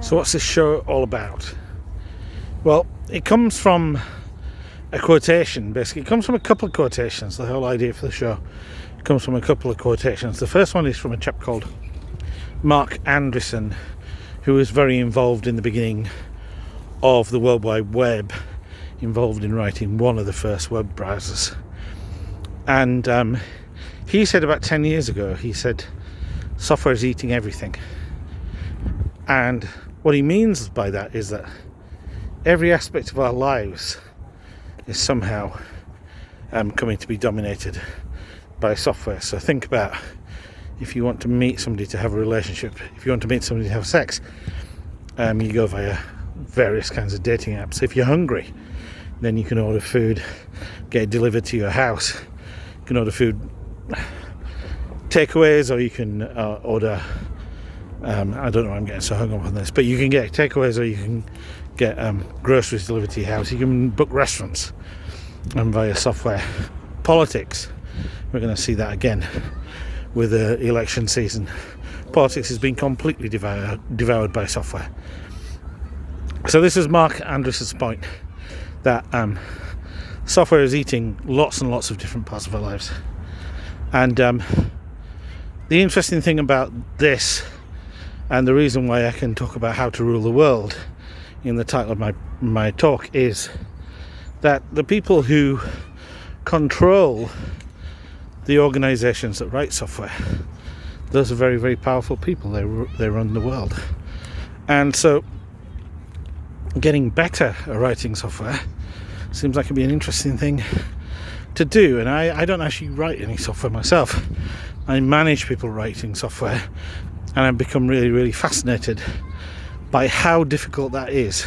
So what's this show all about? Well, it comes from a quotation, basically. It comes from a couple of quotations. The whole idea for the show comes from a couple of quotations. The first one is from a chap called Mark Andreessen, who was very involved in the beginning of the World Wide Web, involved in writing one of the first web browsers. And he said about 10 years ago, he said, software is eating everything. And what he means by that is that every aspect of our lives is somehow coming to be dominated by software. So think about if you want to meet somebody to have a relationship, if you want to meet somebody to have sex, you go via various kinds of dating apps. If you're hungry, then you can order food, get it delivered to your house. You can order food takeaways, or you can order I don't know, I'm getting so hung up on this, but you can get takeaways, or you can get groceries delivered to your house. You can book restaurants via software. Politics, we're going to see that again with the election season. Politics has been completely devoured by software. So this is Mark Andreessen's point, that software is eating lots and lots of different parts of our lives. And the interesting thing about this, and the reason why I can talk about how to rule the world in the title of my talk, is that the people who control the organizations that write software, those are very, very powerful people. They run the world. And so getting better at writing software seems like it'd be an interesting thing to do. And I don't actually write any software myself. I manage people writing software, and I've become really, really fascinated by how difficult that is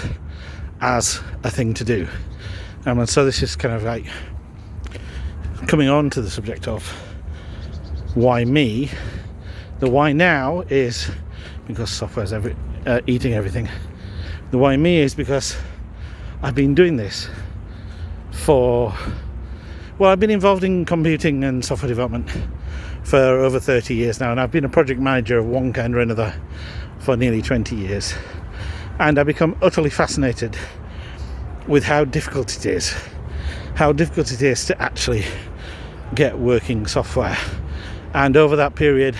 as a thing to do. And so this is kind of like coming on to the subject of why me. The why now is because software's eating everything. The why me is because I've been doing this I've been involved in computing and software development for over 30 years now, and I've been a project manager of one kind or another for nearly 20 years. And I've become utterly fascinated with how difficult it is to actually get working software. And over that period,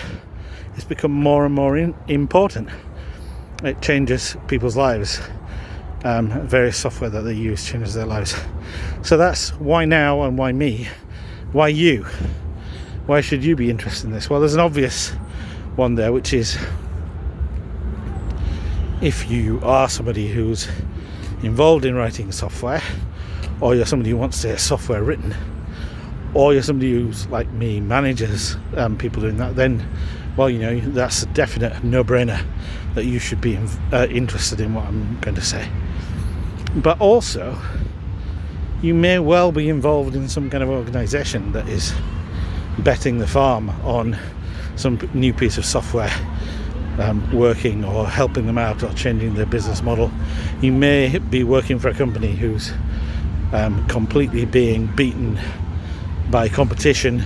it's become more and more important. It changes people's lives. Various software that they use changes their lives. So that's why now and why me. Why you? Why should you be interested in this? Well, there's an obvious one there, which is if you are somebody who's involved in writing software, or you're somebody who wants to get software written, or you're somebody who's like me, manages people doing that, then, well, you know, that's a definite no-brainer that you should be interested in what I'm going to say. But also, you may well be involved in some kind of organisation that is betting the farm on some new piece of software working, or helping them out, or changing their business model. You may be working for a company who's completely being beaten by competition,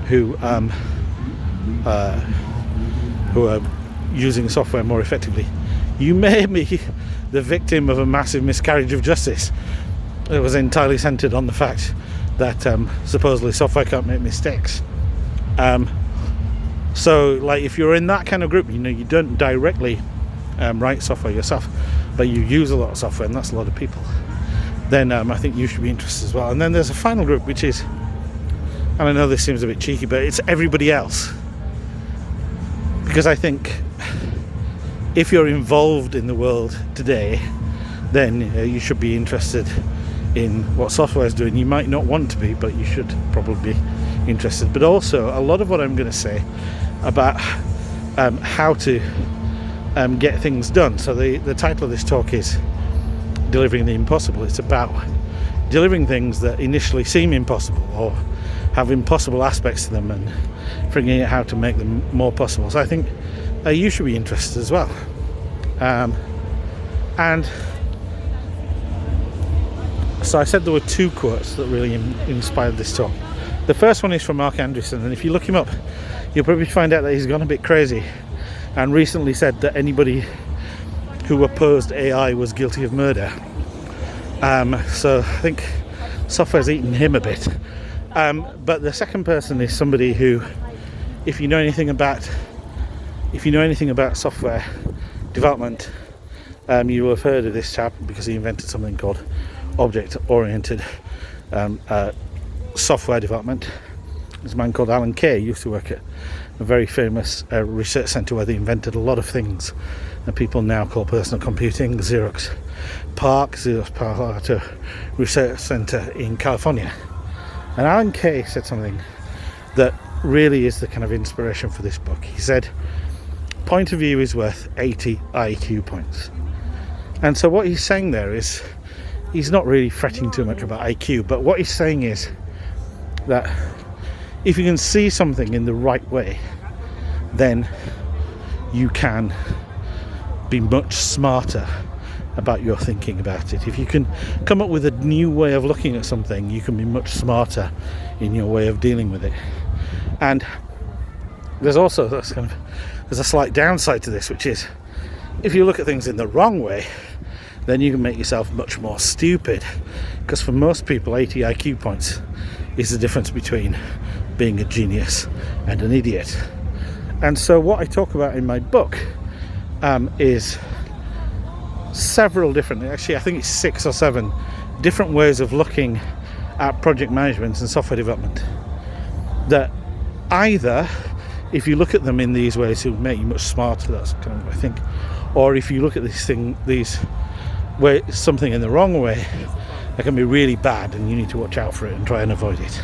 who are using software more effectively. You may be the victim of a massive miscarriage of justice. It was entirely centered on the fact that supposedly software can't make mistakes. So, like, if you're in that kind of group, you know, you don't directly write software yourself, but you use a lot of software, and that's a lot of people, then I think you should be interested as well. And then there's a final group, which is, and I know this seems a bit cheeky, but it's everybody else. Because I think if you're involved in the world today, then you should be interested in what software is doing. You might not want to be, but you should probably be interested. But also, a lot of what I'm going to say about how to get things done. So the title of this talk is Delivering the Impossible. It's about delivering things that initially seem impossible, or have impossible aspects to them, and figuring out how to make them more possible. So I think you should be interested as well. And so I said there were two quotes that really inspired this talk. The first one is from Mark Andreessen, and if you look him up, you'll probably find out that he's gone a bit crazy, and recently said that anybody who opposed AI was guilty of murder. So I think software's eaten him a bit. But the second person is somebody who, if you know anything about software development, you will have heard of this chap because he invented something called object-oriented software development. There's a man called Alan Kay. He used to work at a very famous research centre where they invented a lot of things that people now call personal computing. Xerox PARC Research Centre in California. And Alan Kay said something that really is the kind of inspiration for this book. He said, point of view is worth 80 IQ points. And so what he's saying there is, he's not really fretting too much about IQ, but what he's saying is that if you can see something in the right way, then you can be much smarter about your thinking about it. If you can come up with a new way of looking at something, you can be much smarter in your way of dealing with it. And there's also there's a slight downside to this, which is if you look at things in the wrong way, then you can make yourself much more stupid, because for most people 80 IQ points is the difference between being a genius and an idiot. And so what I talk about in my book is several different, actually I think it's 6 or 7 different ways of looking at project management and software development, that either if you look at them in these ways it will make you much smarter, that's kind of what I think, or if you look at something in the wrong way, it can be really bad and you need to watch out for it and try and avoid it.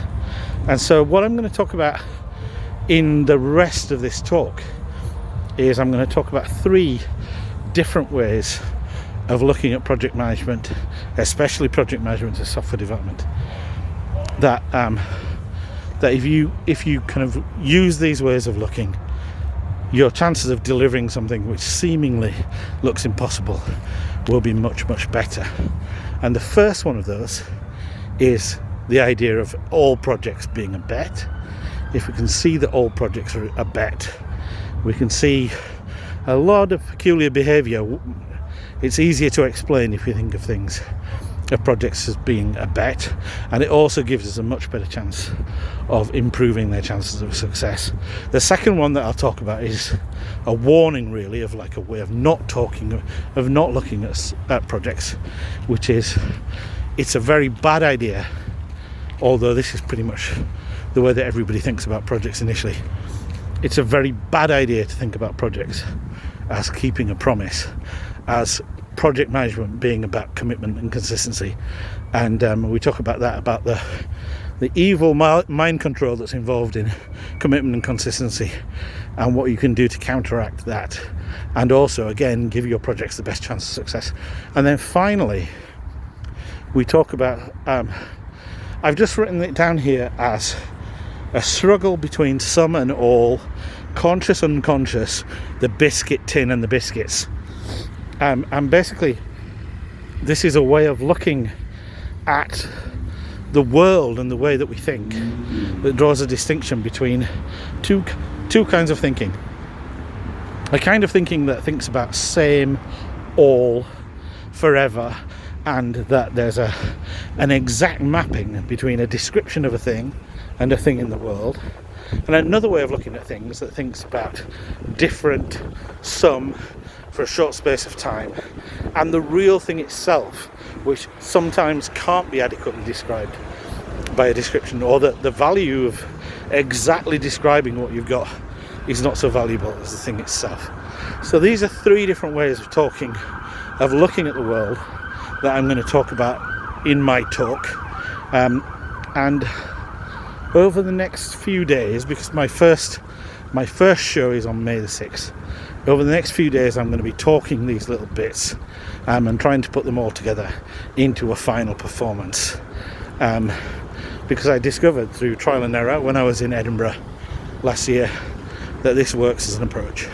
And so what I'm going to talk about in the rest of this talk is I'm going to talk about 3 different ways of looking at project management, especially project management and software development, that if you kind of use these ways of looking, your chances of delivering something which seemingly looks impossible will be much, much better. And the first one of those is the idea of all projects being a bet. If we can see that all projects are a bet, we can see a lot of peculiar behaviour. It's easier to explain if you think of projects as being a bet, and it also gives us a much better chance of improving their chances of success. The second one that I'll talk about is a warning, really, of like a way of not looking at projects, which is it's a very bad idea, although this is pretty much the way that everybody thinks about projects initially. It's a very bad idea to think about projects as keeping a promise, as project management being about commitment and consistency. And we talk about that, about the evil mind control that's involved in commitment and consistency, and what you can do to counteract that, and also again give your projects the best chance of success. And then finally we talk about I've just written it down here as a struggle between some and all, conscious, unconscious, the biscuit tin and the biscuits. And basically this is a way of looking at the world and the way that we think that draws a distinction between two kinds of thinking. A kind of thinking that thinks about same, all, forever, and that there's an exact mapping between a description of a thing and a thing in the world. And another way of looking at things that thinks about different, some, for a short space of time, and the real thing itself, which sometimes can't be adequately described by a description, or that the value of exactly describing what you've got is not so valuable as the thing itself. So these are 3 different ways of looking at the world that I'm going to talk about in my talk. And over the next few days, because my first show is on May the 6th, over the next few days I'm going to be talking these little bits and trying to put them all together into a final performance, because I discovered through trial and error when I was in Edinburgh last year that this works as an approach.